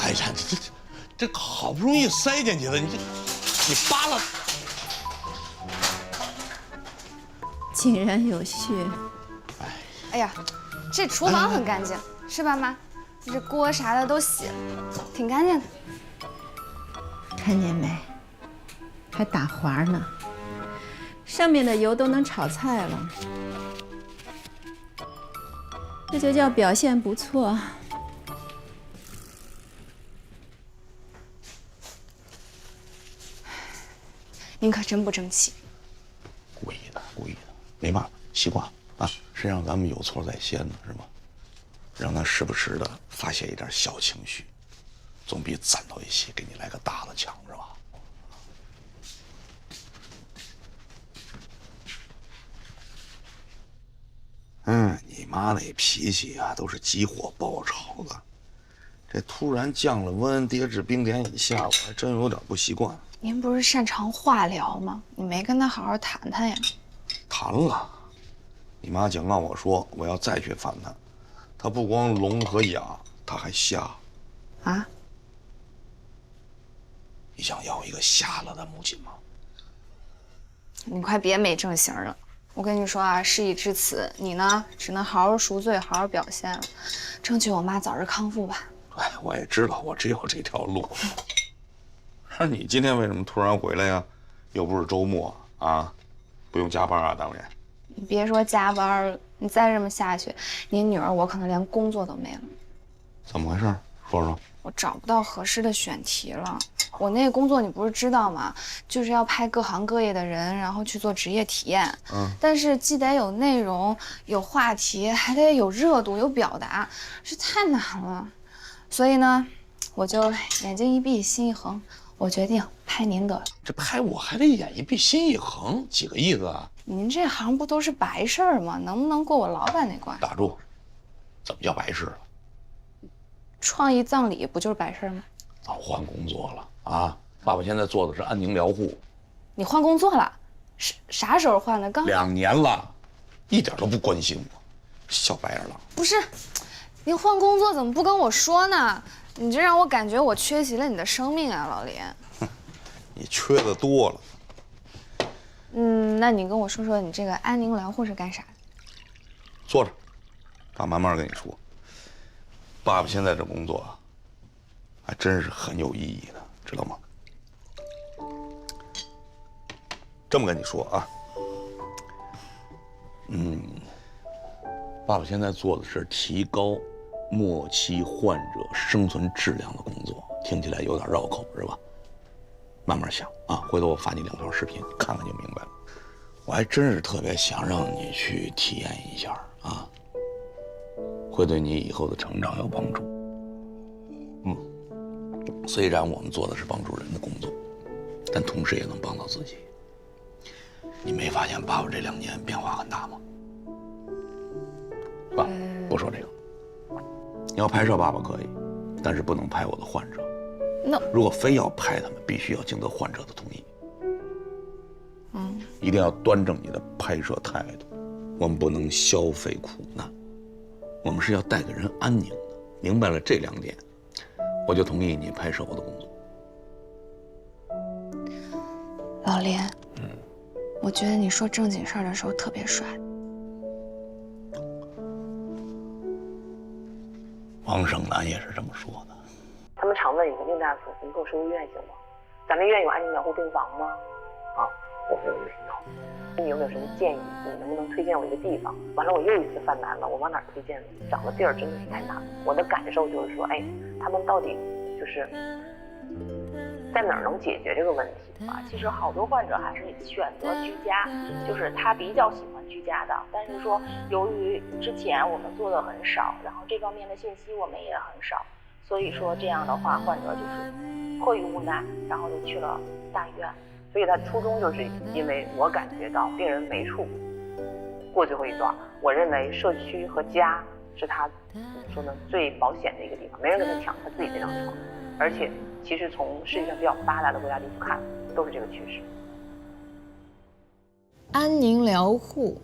哎呀，这好不容易塞进去了，你扒拉。井然有序。哎呀，这厨房很干净，是吧，妈？这锅啥的都洗了，挺干净的。看见没？还打滑呢，上面的油都能炒菜了，这就叫表现不错。您可真不争气。故意的，故意的，没办法，习惯了啊。谁让咱们有错在先呢，是吗？让他时不时的发泄一点小情绪，总比攒到一起给你来个大的强，是吧？你妈那脾气啊，都是急火爆炒的。这突然降了温，跌至冰点以下，我还真有点不习惯。您不是擅长化疗吗？你没跟他好好谈谈呀？谈了，你妈警告我说，我要再去烦他，他不光聋和哑，他还瞎。啊？你想要一个瞎了的母亲吗？你快别没正形了。我跟你说啊，事已至此，你呢只能好好赎罪，好好表现了，争取我妈早日康复吧。哎，我也知道，我只有这条路。那你今天为什么突然回来呀？又不是周末啊，不用加班啊，单位。你别说加班，你再这么下去，你女儿我可能连工作都没了。怎么回事？说说。我找不到合适的选题了。我那个工作你不是知道吗？就是要派各行各业的人，然后去做职业体验。但是既得有内容、有话题，还得有热度、有表达，这太难了。所以呢，我就眼睛一闭，心一横，我决定拍您得了。这拍我还得眼一闭，心一横，几个意思啊？您这行不都是白事儿吗？能不能过我老板那关？打住！怎么叫白事了？创意葬礼不就是白事吗？早换工作了啊！爸爸现在做的是安宁疗护。你换工作了？啥时候换的？刚2年了，一点都不关心我，小白眼狼。不是，你换工作怎么不跟我说呢？你这让我感觉我缺席了你的生命啊，老林。你缺的多了。那你跟我说说你这个安宁疗护是干啥的？坐着，爸慢慢跟你说。爸爸现在这工作啊，还真是很有意义的，知道吗？这么跟你说啊，爸爸现在做的是提高末期患者生存质量的工作，听起来有点绕口，是吧？慢慢想啊，回头我发你2条视频，看看就明白了。我还真是特别想让你去体验一下啊。会对你以后的成长有帮助。虽然我们做的是帮助人的工作，但同时也能帮到自己。你没发现爸爸这2年变化很大吗？是吧？不说这个，你要拍摄爸爸可以，但是不能拍我的患者。如果非要拍他们，必须要经得患者的同意。一定要端正你的拍摄态度。我们不能消费苦难。我们是要带给人安宁的，明白了这2点，我就同意你拍摄我的工作。老林，我觉得你说正经事儿的时候特别帅。王胜男也是这么说的。他们常问一个宁大夫，你给我收个院行吗？咱们医院有安宁疗护病房吗？啊，我说没有。你有没有什么建议？你能不能推荐我一个地方？完了，我又一次犯难了，我往哪儿推荐呢？找个地儿真的是太难了。我的感受就是说，他们到底就是在哪儿能解决这个问题啊？其实好多患者还是选择居家，就是他比较喜欢居家的，但是说由于之前我们做的很少，然后这方面的信息我们也很少，所以说这样的话，患者就是迫于无奈，然后就去了大医院。所以他初衷就是因为我感觉到病人没处过最后一段，我认为社区和家是他怎么说呢最保险的一个地方，没人跟他抢他自己这张床，而且其实从世界上比较发达的国家地区看，都是这个趋势。安宁疗护，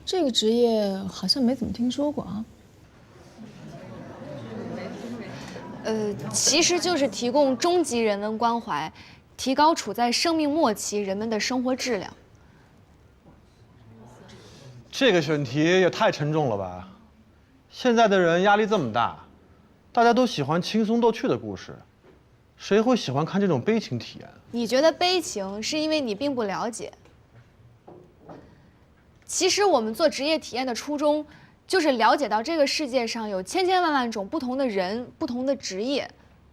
这个职业好像没怎么听说过啊。其实就是提供终极人文关怀，提高处在生命末期人们的生活质量。这个选题也太沉重了吧！现在的人压力这么大，大家都喜欢轻松逗趣的故事，谁会喜欢看这种悲情体验？你觉得悲情是因为你并不了解。其实我们做职业体验的初衷，就是了解到这个世界上有千千万万种不同的人、不同的职业，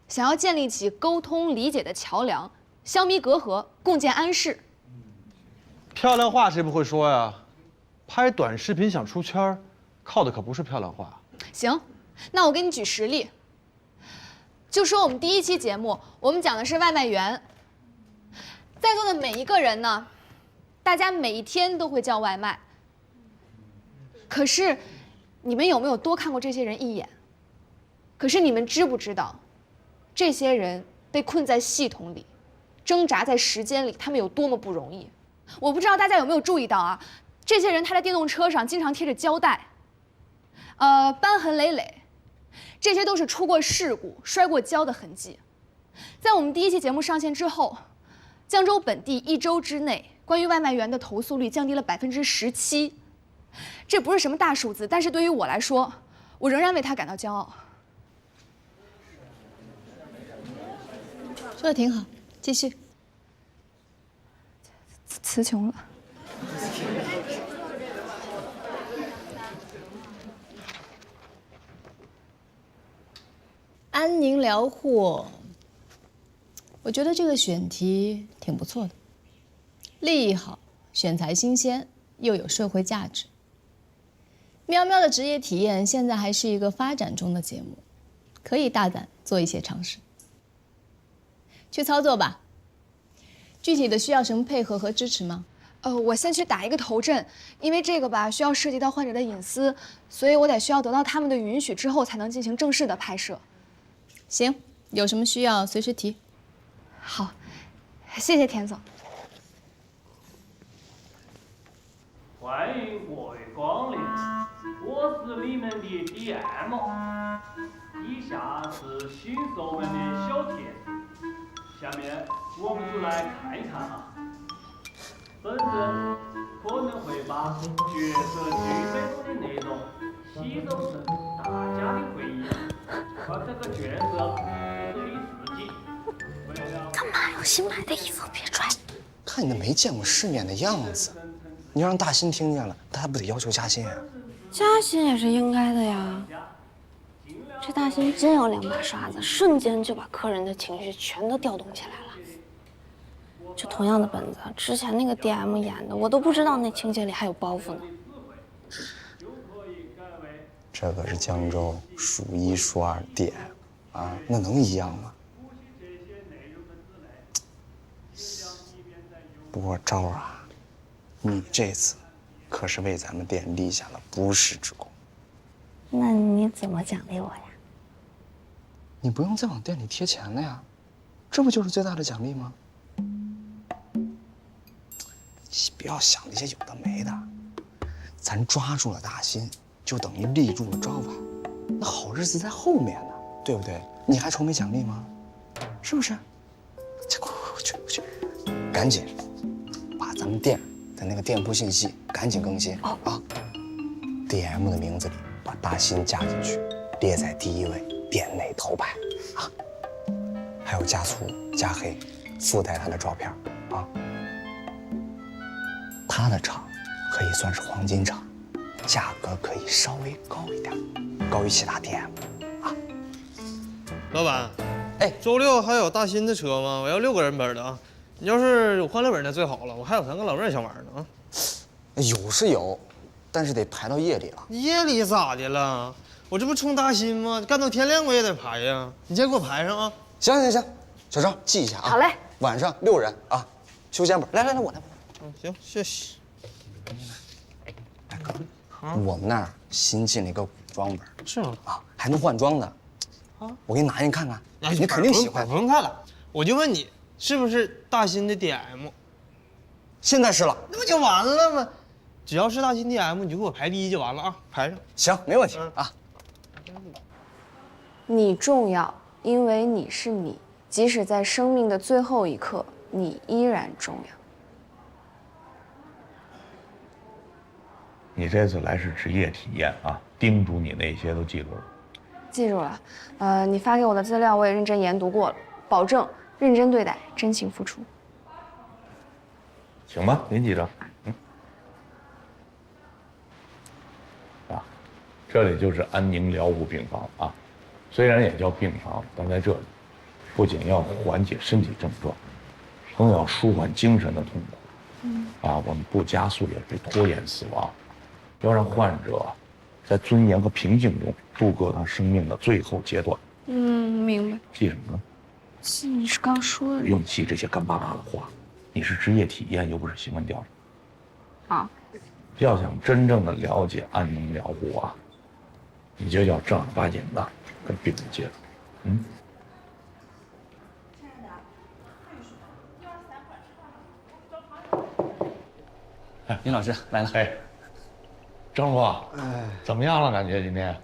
想要建立起沟通理解的桥梁，消弭隔阂，共建安适。漂亮话谁不会说呀？拍短视频想出圈，靠的可不是漂亮话。行，那我给你举实例。就说我们第一期节目，我们讲的是外卖员。在座的每一个人呢，大家每一天都会叫外卖。可是，你们有没有多看过这些人一眼？可是你们知不知道，这些人被困在系统里，挣扎在时间里，他们有多么不容易？我不知道大家有没有注意到啊？这些人他在电动车上经常贴着胶带，斑痕累累，这些都是出过事故、摔过跤的痕迹。在我们第一期节目上线之后，江州本地1周之内关于外卖员的投诉率降低了17%。这不是什么大数字，但是对于我来说，我仍然为他感到骄傲。说的挺好，继续。词穷了。安宁疗护，我觉得这个选题挺不错的，立意好，选材新鲜，又有社会价值。喵喵的职业体验现在还是一个发展中的节目，可以大胆做一些尝试。去操作吧。具体的需要什么配合和支持吗？我先去打一个头阵，因为这个吧需要涉及到患者的隐私，所以我需要得到他们的允许之后才能进行正式的拍摄。行，有什么需要随时提。好，谢谢田总。欢迎各位光临，我是你们的 DM。以下是新手们的小贴士，下面我们就来看一看啊。本人可能会把角色剧本中的内容吸收成大家的回忆，而这个角色是你自己。干嘛有新买的衣服别穿？看你那没见过世面的样子，你要让大新听见了，他不得要求加薪啊？加薪也是应该的呀。这大新真有2把刷子，瞬间就把客人的情绪全都调动起来了。就同样的本子，之前那个 DM 演的，我都不知道那情节里还有包袱呢。这可是江州数1数2的 DM 啊，那能一样吗？不过昭儿啊，你这次可是为咱们店立下了不世之功。那你怎么奖励我呀？你不用再往店里贴钱了呀，这不就是最大的奖励吗？你不要想那些有的没的，咱抓住了大新，就等于立住了招牌，那好日子在后面呢，对不对？你还愁没奖励吗？是不是？这快去，赶紧把咱们店的那个店铺信息赶紧更新啊 ！DM 的名字里把大新加进去，列在第1位，店内头牌啊！还有加粗加黑，附带他的照片啊！他的场可以算是黄金场，价格可以稍微高一点，高于其他 DM 啊。老板，哎，周6还有大新的车吗？我要6个人本的啊！你要是有欢乐本的最好了，我还有3个老妹想玩呢啊。有是有，但是得排到夜里了。夜里咋的了？我这不冲大新吗？干到天亮我也得排呀！你先给我排上啊！行，小赵记一下啊。好嘞。晚上6人啊，修肩膀。来，我来。行，谢谢。大哥，我们那儿新进了一个古装本，是吗？啊，还能换装的。啊，我给你拿进去看看，你肯定喜欢。不用看了，我就问你，是不是大新的 DM？ 现在是了，那不就完了吗？只要是大新 DM，你就给我排第一就完了啊，排上。行，没问题啊。你重要，因为你是你，即使在生命的最后一刻，你依然重要。你这次来是职业体验啊，叮嘱你那些都记住了。记住了，你发给我的资料我也认真研读过了，保证认真对待，真情付出。行吧，您记着。这里就是安宁疗护病房啊，虽然也叫病房，但在这里，不仅要缓解身体症状，更要舒缓精神的痛苦。我们不加速也不拖延死亡，要让患者在尊严和平静中度过他生命的最后阶段。明白。记什么呢？记你是刚说的。不用记这些干巴巴的话，你是职业体验，又不是新闻调查。好。要想真正的了解安宁疗护啊，你就要正儿八经的跟病人接触。林老师来了。哎，郑路，怎么样了？感觉今天？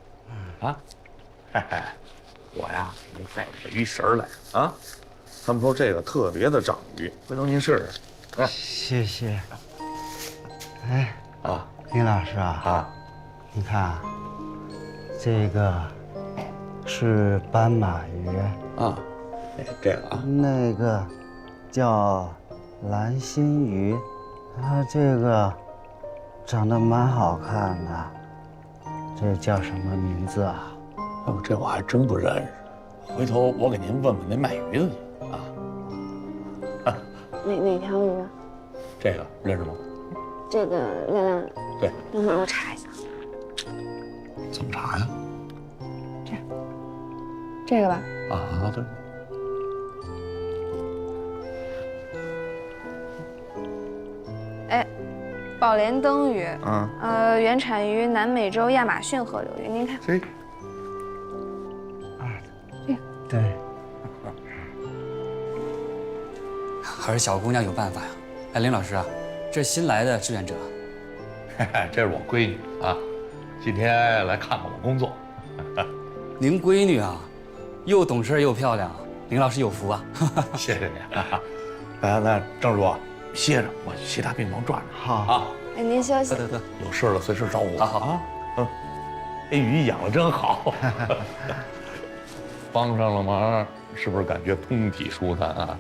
我呀，没带这鱼食来啊。他们说这个特别的长鱼，回头您试试。谢谢。林老师啊，你看，这个是斑马鱼啊，这个啊，那个叫蓝心鱼，它这个长得蛮好看的，这叫什么名字啊？这我还真不认识，回头我给您问问那卖鱼的去啊。哪条鱼啊？这个认识吗？这个亮亮。对，等会儿我查一下。怎么查呀？这个吧。对。宝莲灯鱼，原产于南美洲亚马逊河流域。您看，这对，还是小姑娘有办法呀。林老师啊，这新来的志愿者。这是我闺女啊，今天来看看我工作。您闺女啊，又懂事又漂亮，林老师有福啊。谢谢你。那郑如，歇着，我去其他病房转转。好啊。您休息。得，有事了随时找我。好啊。这鱼养得真好。帮上了忙，是不是感觉通体舒坦啊？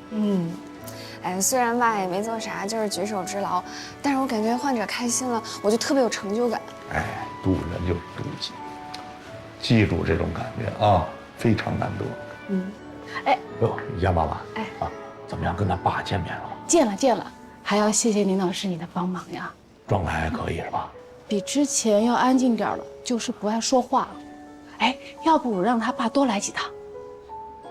虽然吧也没做啥，就是举手之劳，但是我感觉患者开心了，我就特别有成就感。渡人就是渡己，记住这种感觉啊，非常难得。杨妈妈，怎么样？跟他爸见面了吗？见了，还要谢谢林老师你的帮忙呀。状态还可以是吧？比之前要安静点了，就是不爱说话。要不我让他爸多来几趟。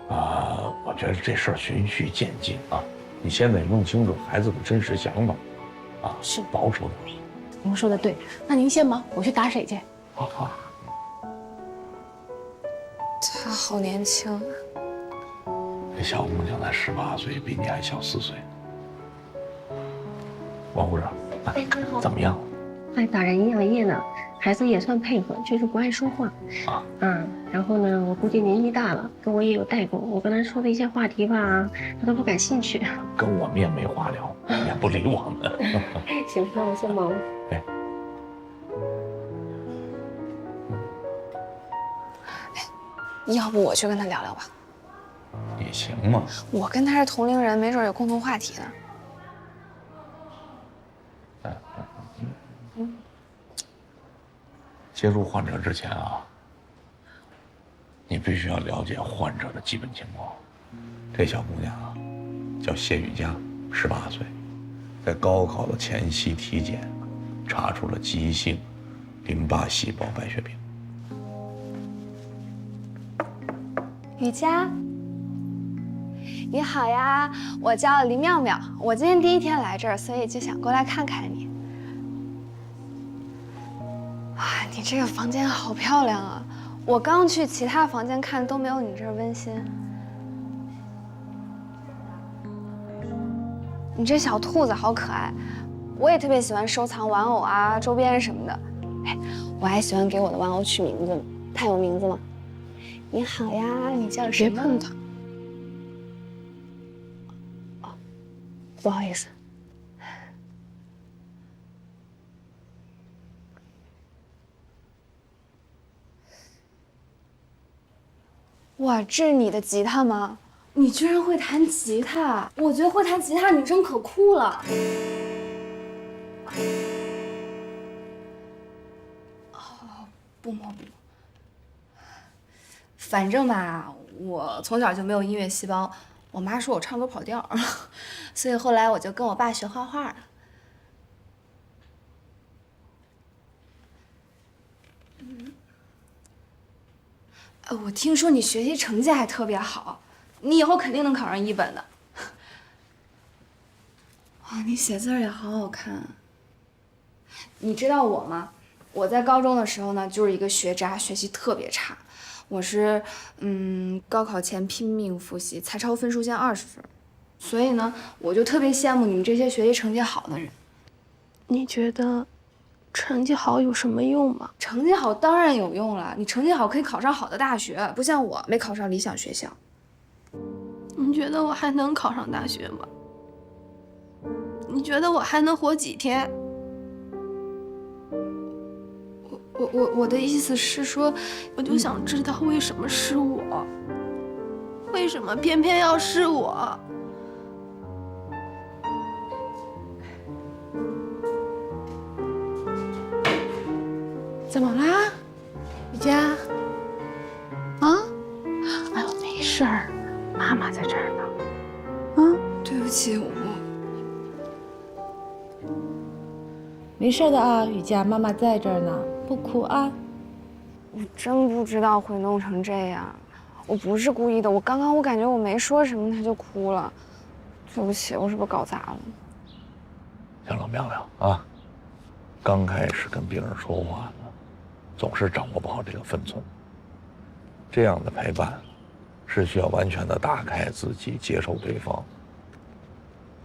我觉得这事儿循序渐进啊。你现在弄清楚孩子的真实想法，是保守点。您说的对，那您先忙，我去打水去。好。他好年轻。这小姑娘才18岁，比你还小4岁。王护士，怎么样？还打着营养液呢，孩子也算配合，就是不爱说话。然后呢，我估计年纪大了，跟我也有代沟，我跟他说的一些话题吧，他都不感兴趣。跟我们也没话聊，也不理我们。行，那我先忙了。要不我去跟他聊聊吧？也行嘛。我跟他是同龄人，没准有共同话题呢。接触患者之前啊，你必须要了解患者的基本情况。这小姑娘啊，叫谢雨佳，18岁，在高考的前夕体检，查出了急性淋巴细胞白血病。雨佳，你好呀，我叫林妙妙，我今天第一天来这儿，所以就想过来看看你。你这个房间好漂亮啊！我刚去其他房间看都没有你这儿温馨。你这小兔子好可爱，我也特别喜欢收藏玩偶啊、周边什么的。哎，我还喜欢给我的玩偶取名字呢。它有名字吗？你好呀，你叫什么？别碰它。哦，不好意思。哇，这是你的吉他吗？你居然会弹吉他！我觉得会弹吉他的女生可酷了。哦，不摸不摸。反正吧，我从小就没有音乐细胞，我妈说我唱歌跑调，所以后来我就跟我爸学画画了。我听说你学习成绩还特别好，你以后肯定能考上1本的。哇，你写字也好好看。你知道我吗？我在高中的时候呢，就是一个学渣，学习特别差。我是高考前拼命复习，才超分数线20分。所以呢，我就特别羡慕你们这些学习成绩好的人。你觉得成绩好有什么用吗？成绩好当然有用了，你成绩好可以考上好的大学，不像我没考上理想学校。你觉得我还能考上大学吗？你觉得我还能活几天？我的意思是说，我就想知道为什么是我，为什么偏偏要是我？怎么啦，雨佳？啊？哎呦，没事儿，妈妈在这儿呢。对不起，没事的啊，雨佳，妈妈在这儿呢，不哭啊。我真不知道会弄成这样，我不是故意的。我刚刚感觉我没说什么，他就哭了。对不起，我是不是搞砸了？行了，苗苗啊，刚开始跟病人说话呢，总是掌握不好这个分寸。这样的陪伴，是需要完全的打开自己，接受对方。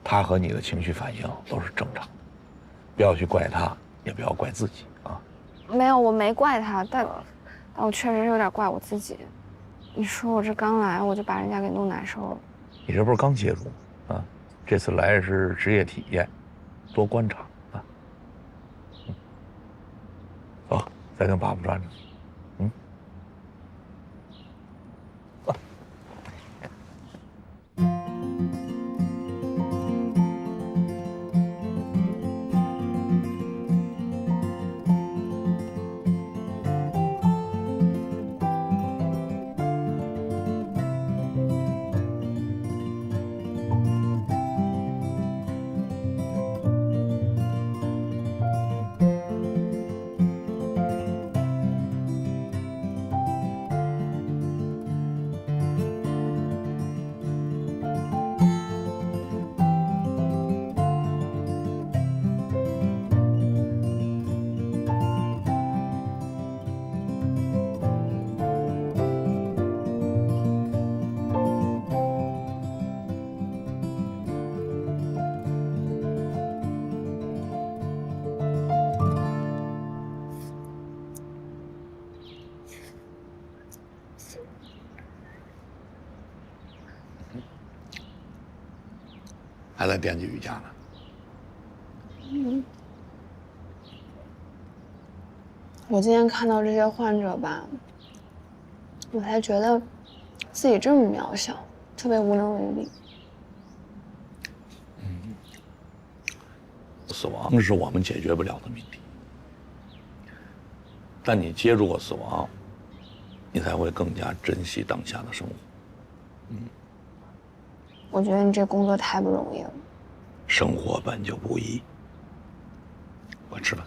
他和你的情绪反应都是正常的，不要去怪他，也不要怪自己啊。没有，我没怪他，但我确实有点怪我自己。你说我这刚来，我就把人家给弄难受了。你这不是刚接触吗？啊，这次来是职业体验，多观察啊。走，再跟爸爸转转。还在惦记瑜伽呢。我今天看到这些患者吧，我才觉得自己这么渺小，特别无能为力。死亡是我们解决不了的命题，但你接触过死亡，你才会更加珍惜当下的生活。我觉得你这工作太不容易了。生活本就不易。我吃饭。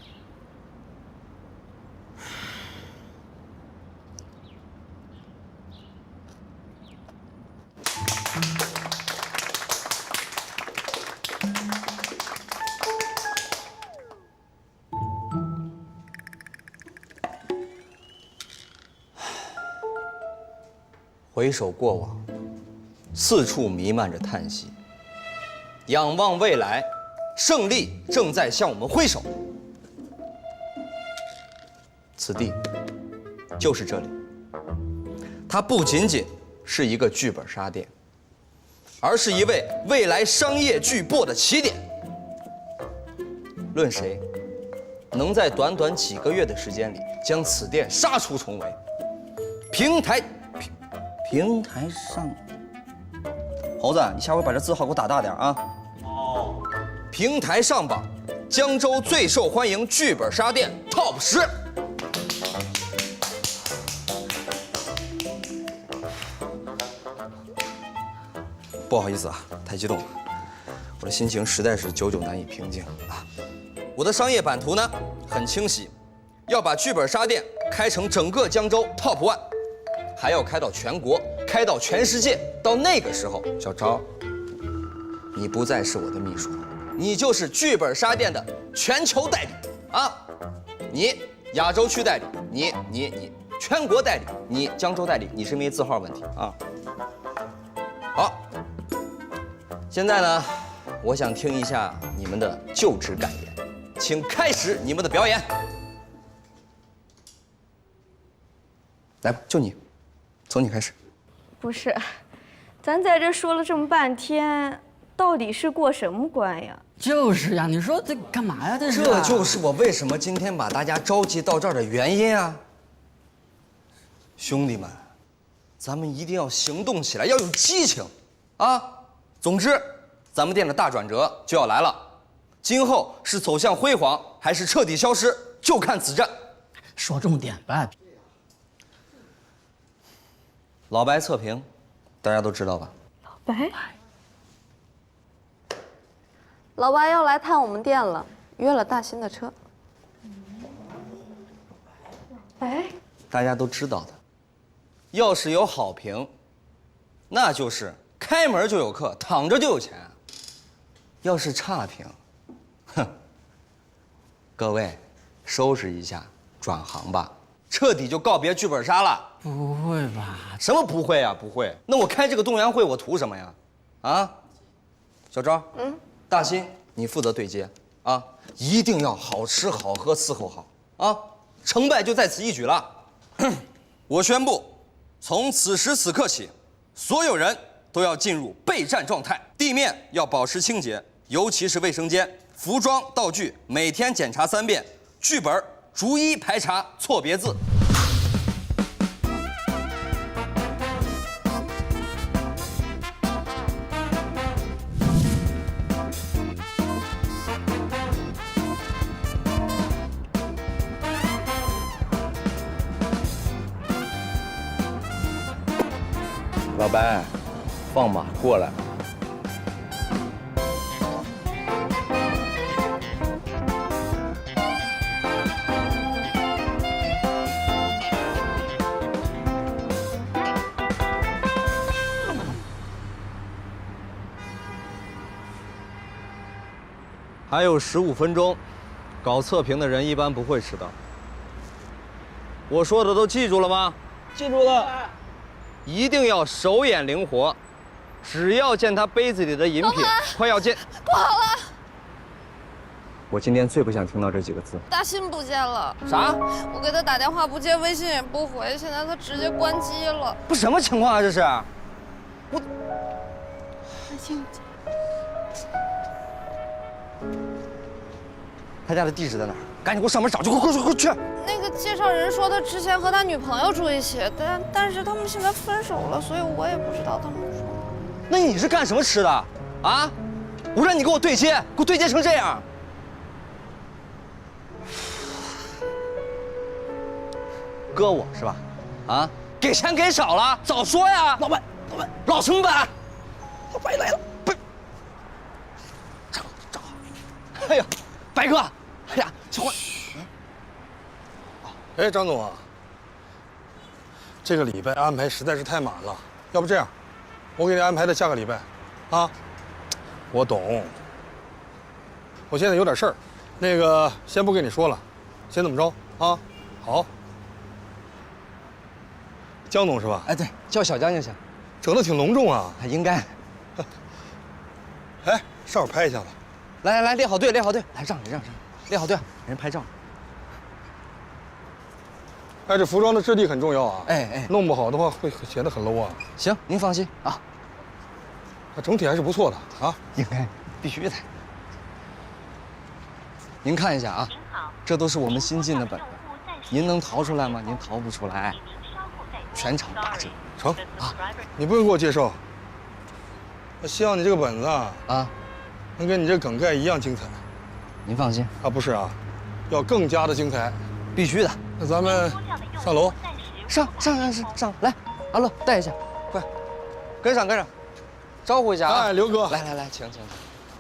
回首过往，四处弥漫着叹息；仰望未来，胜利正在向我们挥手。此地，就是这里。它不仅仅是一个剧本杀店，而是一位未来商业巨擘的起点。论谁能在短短几个月的时间里将此店杀出重围，平台上，猴子，你下回把这字号给我打大点啊！哦，平台上榜，江州最受欢迎剧本杀店 TOP 10。不好意思啊，太激动了，我的心情实在是久久难以平静啊。我的商业版图呢很清晰，要把剧本杀店开成整个江州 TOP 1，还要开到全国，开到全世界。到那个时候，小昭，你不再是我的秘书了，你就是剧本杀店的全球代理啊！你亚洲区代理，你全国代理，你江州代理，你是因为字号问题啊。好，现在呢，我想听一下你们的就职感言。请开始你们的表演。来吧，就你，从你开始。不是，咱在这说了这么半天，到底是过什么关呀？就是呀，你说这干嘛呀？这是。这就是我为什么今天把大家召集到这儿的原因啊！兄弟们，咱们一定要行动起来，要有激情啊！总之，咱们店的大转折就要来了。今后是走向辉煌，还是彻底消失，就看此战。说重点吧。老白测评，大家都知道吧？老白要来探我们店了，约了大新的车。大家都知道的。要是有好评，那就是开门就有客，躺着就有钱。要是差评，哼，各位，收拾一下，转行吧，彻底就告别剧本杀了。不会吧？什么不会啊？不会？那我开这个动员会，我图什么呀？啊，小昭，大新，你负责对接啊，一定要好吃好喝伺候好啊，成败就在此一举了。我宣布，从此时此刻起，所有人都要进入备战状态，地面要保持清洁，尤其是卫生间。服装道具每天检查3遍，剧本逐一排查错别字。老白，放马过来。还有15分钟，搞测评的人一般不会迟到。我说的都记住了吗？记住了。一定要手眼灵活，只要见他杯子里的饮品快要见，不好了！我今天最不想听到这几个字。大新不见了。啥？我给他打电话不接，微信也不回，现在他直接关机了。不什么情况啊？这是？我。大新。他家的地址在哪儿？赶紧给我上门找去！快去！那个介绍人说他之前和他女朋友住一起，但是他们现在分手了，所以我也不知道他们说。那你是干什么吃的啊？我让你给我对接，给我对接成这样。割我是吧？啊，给钱给少了，早说呀！老板，老成本，老白来了，正好。哎呀，白哥，哎呀，小伙。哎，张总啊，这个礼拜安排实在是太满了，要不这样，我给你安排到下个礼拜，啊？我懂。我现在有点事儿，那个先不跟你说了，先这么着啊？好。江总是吧？哎，对，叫小江就行。整得挺隆重啊。还应该。哎，上手拍一下子。来，列好队，列好队，来让，列好队，人拍照。哎，这服装的质地很重要啊！哎，弄不好的话会显得很 low 啊。行，您放心啊。整体还是不错的啊，应该必须的。您看一下啊，这都是我们新进的本子，您能淘出来吗？您淘不出来，全场打折。成啊，你不用给我介绍。我希望你这个本子啊，能跟你这梗概一样精彩。您放心啊，不是啊，要更加的精彩，必须的。那咱们上楼，上，来，阿乐带一下，快，跟上，招呼一下啊！哎，刘哥，来，请。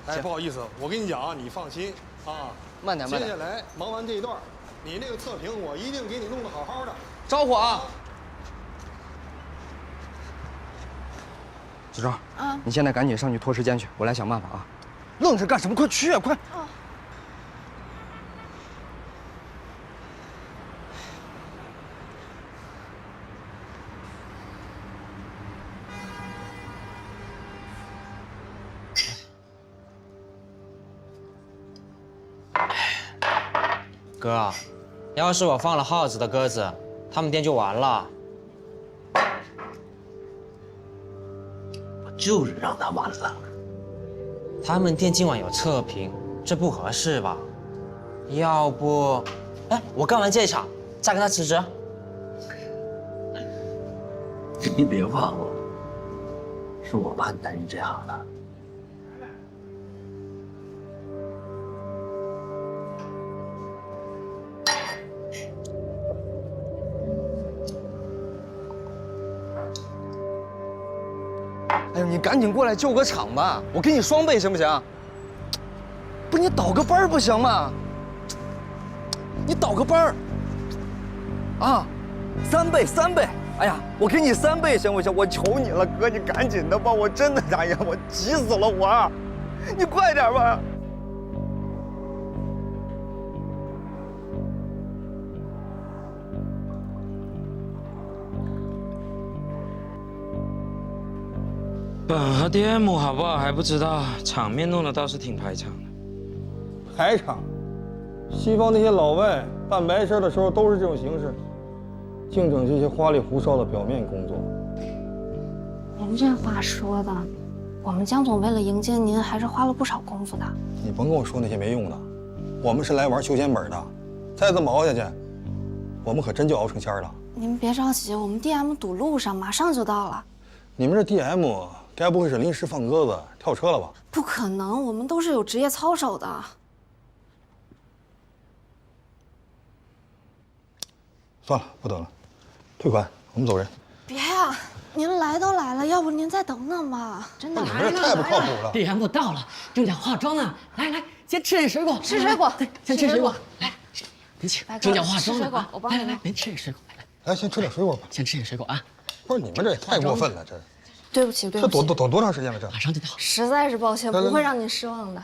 哎，不好意思，我跟你讲啊，你放心啊，慢点。接下来忙完这一段，你那个测评我一定给你弄得好好的。招呼啊！子昭，你现在赶紧上去拖时间去，我来想办法啊！愣着干什么？快去啊，快！哥，要是我放了耗子的鸽子，他们店就完了。我就是让他完了。他们店今晚有测评，这不合适吧？要不，哎，我干完这一场再跟他辞职。你别忘了，是我把你带进这行的。哎呦，你赶紧过来救个场吧，我给你双倍行不行？不，你倒个班不行吗？你倒个班啊，3倍！哎呀，我给你3倍行不行？我求你了，哥，你赶紧的吧，我真的，哎呀，我急死了我，你快点吧。本和 DM 好不好还不知道，场面弄得倒是挺排场的。排场，西方那些老外办白事的时候都是这种形式，净整这些花里胡哨的表面工作。您这话说的，我们江总为了迎接您，还是花了不少功夫的。你甭跟我说那些没用的，我们是来玩休闲本的，再这么熬下去，我们可真就熬成仙了。您别着急，我们 DM 堵路上，马上就到了。你们这 DM 该不会是临时放鸽子跳车了吧？不可能，我们都是有职业操守的。算了，不等了，退款，我们走人。别呀，您来都来了，要不您再等等吧。真的你们这太不靠谱了。 DM 到了，正讲化妆呢。来，先吃点水果。吃水果，对，先吃水果。来，别起，正讲化妆呢。吃水果，我帮你。来，别吃点水果。来，先吃点水果吧。先吃点水果啊。不是你们这也太过分了，这。对不起。这等多长时间了？这马上就到。实在是抱歉，不会让您失望的。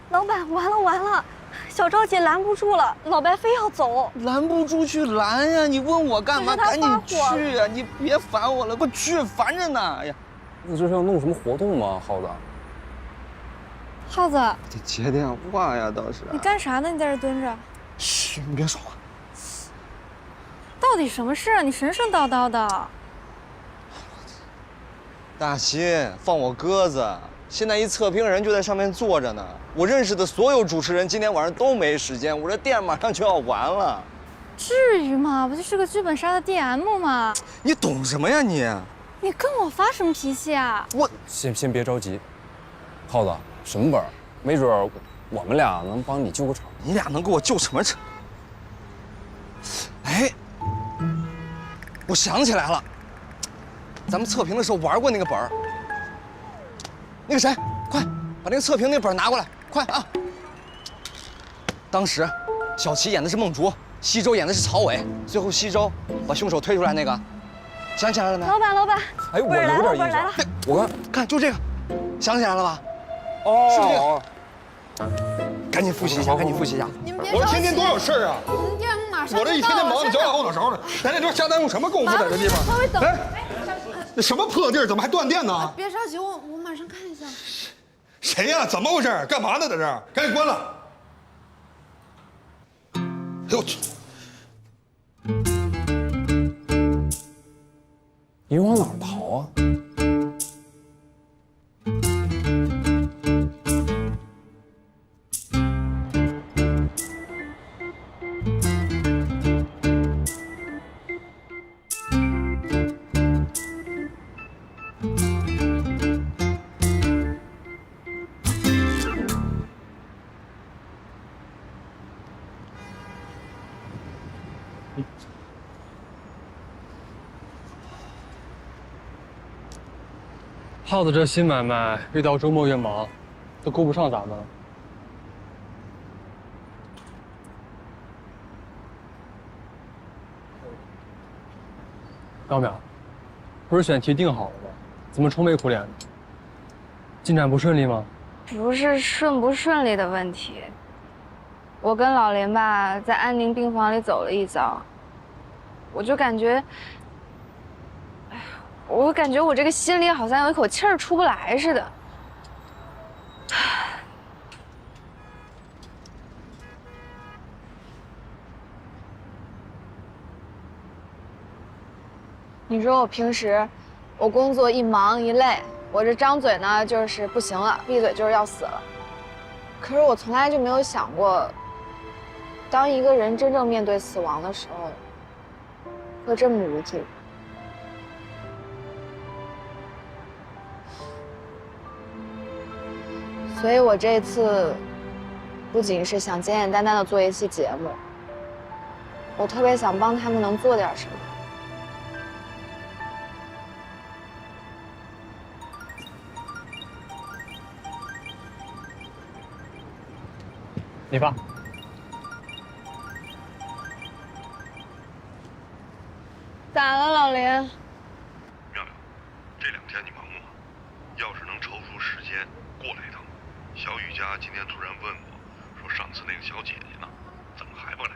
老板，完了，小赵姐拦不住了，老白非要走。拦不住去拦呀！你问我干嘛？赶紧去呀！你别烦我了，快去，烦着呢！哎呀，你这是要弄什么活动吗，耗子？耗子，得接电话呀，倒是。你干啥呢？你在这蹲着。嘘，你别说话。到底什么事啊？你神神叨叨的。大新，放我鸽子！现在一测评人就在上面坐着呢。我认识的所有主持人今天晚上都没时间，我这店马上就要完了。至于吗？不就是个剧本杀的 DM 吗？你懂什么呀你？你跟我发什么脾气啊？我先别着急，耗子，什么本儿？没准儿我们俩能帮你救个场。你俩能给我救什么场？哎，我想起来了，咱们测评的时候玩过那个本儿。那个谁，快把那个测评那本拿过来，快啊！当时小齐演的是梦竹，西周演的是曹伟，最后西周把凶手推出来那个，想起来了没？老板，哎，我有点印象。我看就这个，想起来了吧？哦，是不是这个？赶紧复习一下，赶紧复习一下。你们别我说天天多少事儿啊！我们店马马上我这一天天忙得脚打后脑勺的，咱这都瞎耽误什么功夫在这地方？稍微等。哎，那什么破地儿，怎么还断电呢？别着急，我马上看一下。谁呀？怎么回事？干嘛呢？在这儿？赶紧关了！哎呦我去！你往哪儿逃啊？耗子这新买卖越到周末越忙，都顾不上咱们了。苗苗，不是选题定好了吗？怎么愁眉苦脸的？进展不顺利吗？不是顺不顺利的问题，我跟老林吧在安宁病房里走了一遭，我感觉我这个心里好像有一口气儿出不来似的。你说我平时，我工作一忙一累，我这张嘴呢就是不行了，闭嘴就是要死了。可是我从来就没有想过，当一个人真正面对死亡的时候，会这么无助。所以我这次不仅是想简简单单的做一期节目，我特别想帮他们能做点什么。你发。咋了，老林？妙妙，这2天你忙不忙？要是能抽出时间过来一趟。小雨家今天突然问我，说上次那个小姐姐呢，怎么还不来？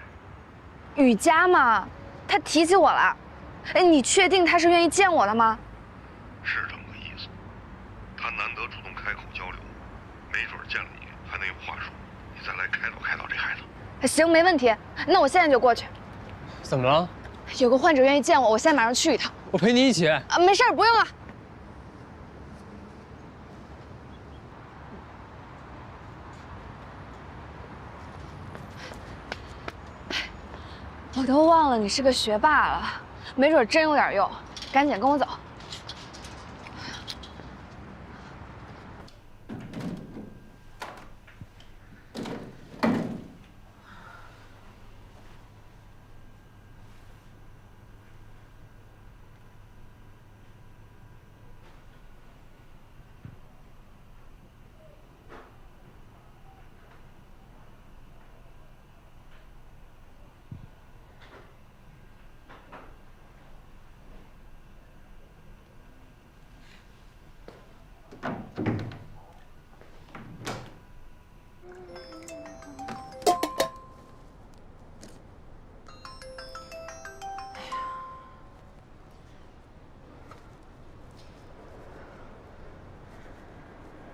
雨佳嘛，她提起我了。哎，你确定她是愿意见我的吗？是这么个意思。她难得主动开口交流，没准见了你还能有话说。你再来开导这孩子。行，没问题。那我现在就过去。怎么了？有个患者愿意见我，我现在马上去一趟。我陪你一起。没事，不用了。我都忘了你是个学霸了，没准真有点用。赶紧跟我走。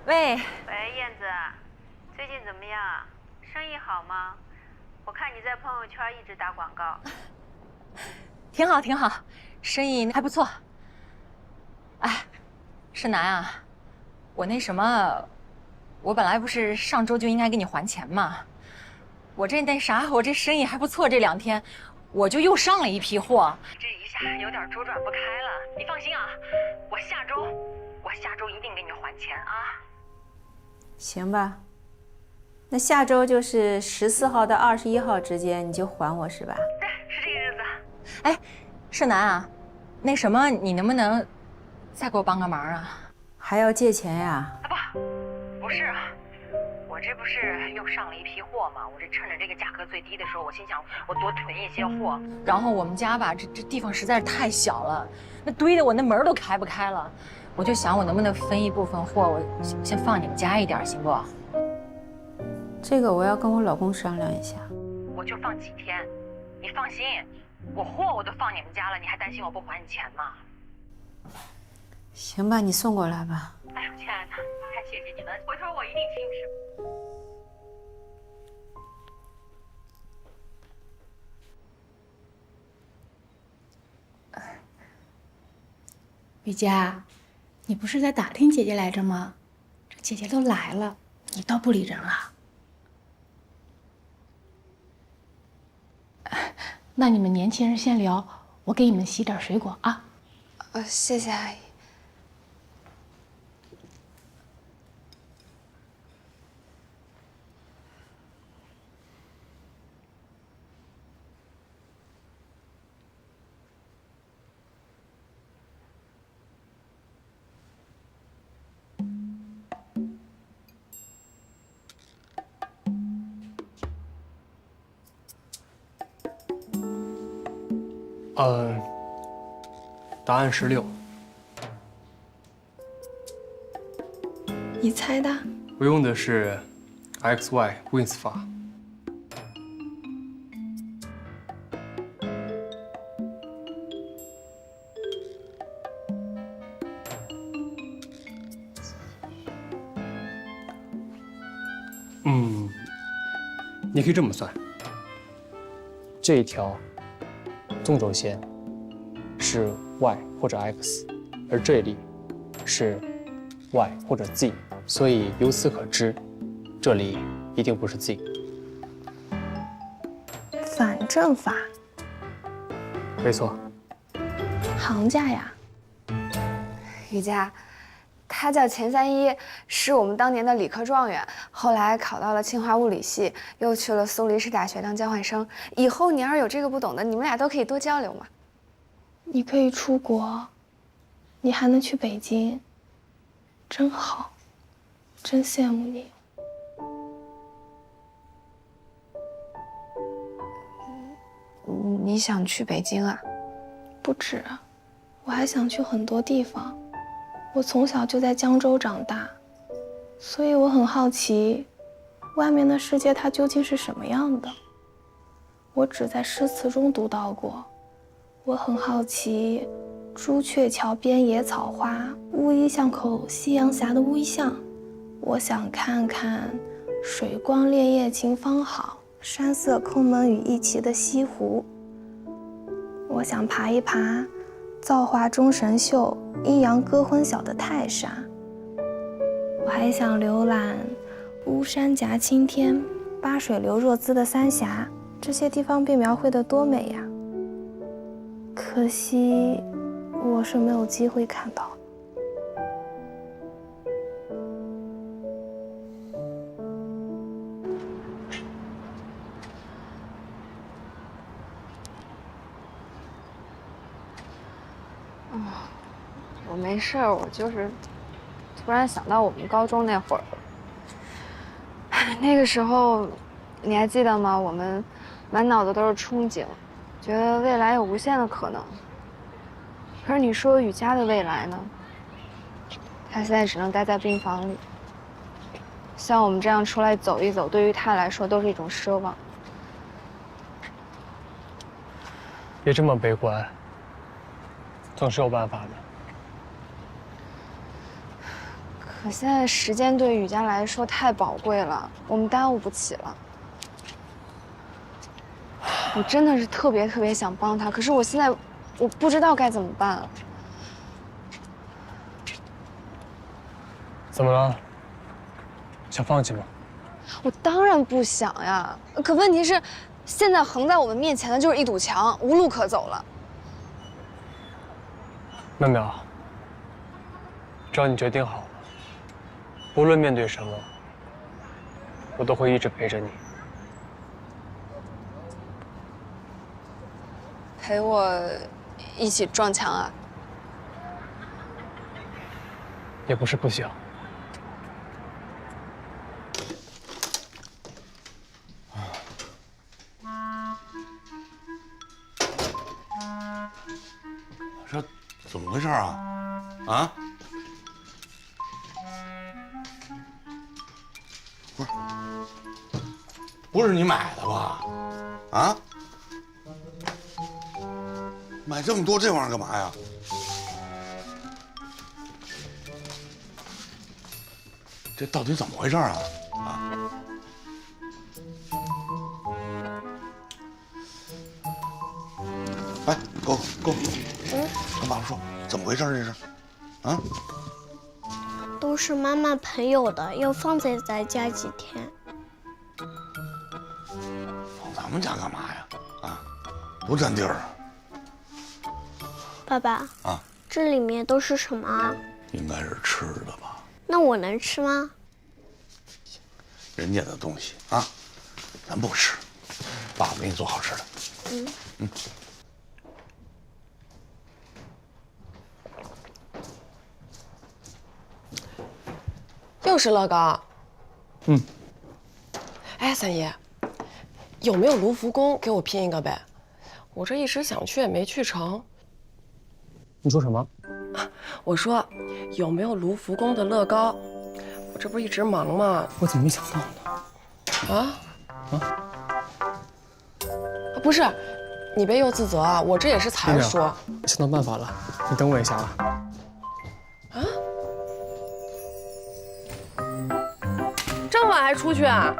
喂，燕子，最近怎么样？生意好吗？我看你在朋友圈一直打广告。挺好，挺好，生意还不错。哎，盛楠啊，我那什么，我本来不是上周就应该给你还钱吗？我这生意还不错，这2天我就又上了一批货，这一下有点周转不开了。你放心啊，我下周一定给你还钱啊。行吧，那下周就是14号到21号之间，你就还我是吧？对，是这个日子。哎，盛楠啊，那什么，你能不能再给我帮个忙啊？还要借钱呀？不是啊，我这不是又上了一批货吗？我这趁着这个价格最低的时候，我心想我多囤一些货。然后我们家吧，这地方实在是太小了，那堆的我那门都开不开了。我就想我能不能分一部分货，我先放你们家一点，行不？这个我要跟我老公商量一下。我就放几天，你放心，我货我都放你们家了，你还担心我不还你钱吗？行吧，你送过来吧。哎呦，亲爱的，太谢谢你了，回头我一定请你吃。雨佳，你不是在打听姐姐来着吗？这姐姐都来了，你倒不理人了。那你们年轻人先聊，我给你们洗点水果啊。谢谢阿姨。答案16。你猜的？我用的是 XY Wins 法。你可以这么算，这一条纵轴线是 y 或者 x， 而这里是 y 或者 z， 所以由此可知，这里一定不是 z。反证法。没错。行家呀。雨佳，他叫钱3一，是我们当年的理科状元，后来考到了清华物理系，又去了苏黎世大学当交换生。以后你要是有这个不懂的，你们俩都可以多交流嘛。你可以出国，你还能去北京，真好，真羡慕你。你想去北京啊？不止，我还想去很多地方。我从小就在江州长大，所以我很好奇，外面的世界它究竟是什么样的。我只在诗词中读到过。我很好奇，朱雀桥边野草花，乌衣巷口夕阳斜的乌衣巷。我想看看水光潋滟晴方好，山色空蒙雨亦奇的西湖。我想爬一爬造化钟神秀，阴阳割昏晓的泰山。我还想浏览巫山夹青天，巴水流若兹的三峡，这些地方被描绘得多美呀！可惜我是没有机会看到。我没事儿，我就是突然想到我们高中那会儿，那个时候你还记得吗？我们满脑子都是憧憬，觉得未来有无限的可能。可是你说雨佳的未来呢？他现在只能待在病房里。像我们这样出来走一走，对于他来说都是一种奢望。别这么悲观，总是有办法的。可现在时间对雨佳来说太宝贵了，我们耽误不起了。我真的是特别想帮他，可是我现在我不知道该怎么办了。怎么了？想放弃吗？我当然不想呀，可问题是，现在横在我们面前的就是一堵墙，无路可走了。妙妙，只要你决定好了，无论面对什么，我都会一直陪着你。陪我一起撞墙啊？也不是不行。这怎么回事啊？啊？不是你买的吧？啊？买这么多这玩意儿干嘛呀？这到底怎么回事啊？啊！哎，够，跟爸爸说，怎么回事这是？啊？都是妈妈朋友的，要放在咱家几天。放咱们家干嘛呀？啊，多占地儿啊！爸爸啊，这里面都是什么啊？应该是吃的吧？那我能吃吗？人家的东西啊，咱不吃。爸爸给你做好吃的。嗯。又是乐高。哎，三爷，有没有卢浮宫给我拼一个呗？我这一直想去也没去成。你说什么？我说有没有卢浮宫的乐高？我这不一直忙吗？我怎么没想到呢？啊？不是，你别又自责啊！我这也是才说。我想到办法了，你等我一下啊。这么晚还出去啊？